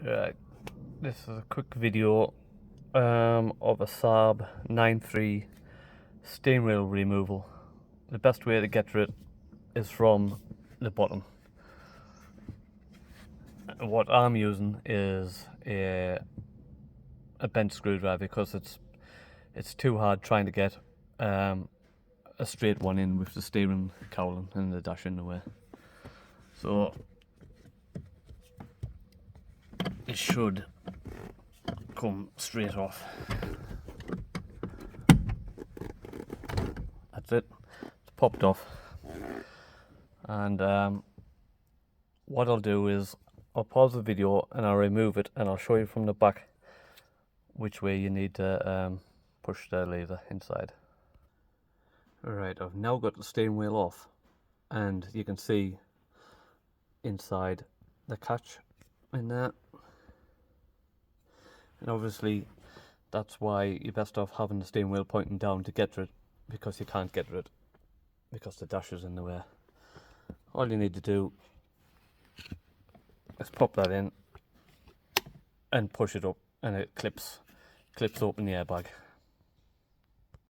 Right, this is a quick video of a Saab 9.3 steering wheel removal. The best way to get rid is from the bottom. What I'm using is a bent screwdriver because it's too hard trying to get a straight one in with the steering cowling and the dash in the way. So it should come straight off. That's it. It's popped off. And what I'll do is I'll pause the video and I'll remove it and I'll show you from the back which way you need to push the lever inside. Alright, I've now got the steering wheel off and you can see inside the catch in there. And obviously that's why you're best off having the steering wheel pointing down to get rid, because you can't get rid because the dash is in the way. All you need to do is pop that in and push it up and it clips open the airbag.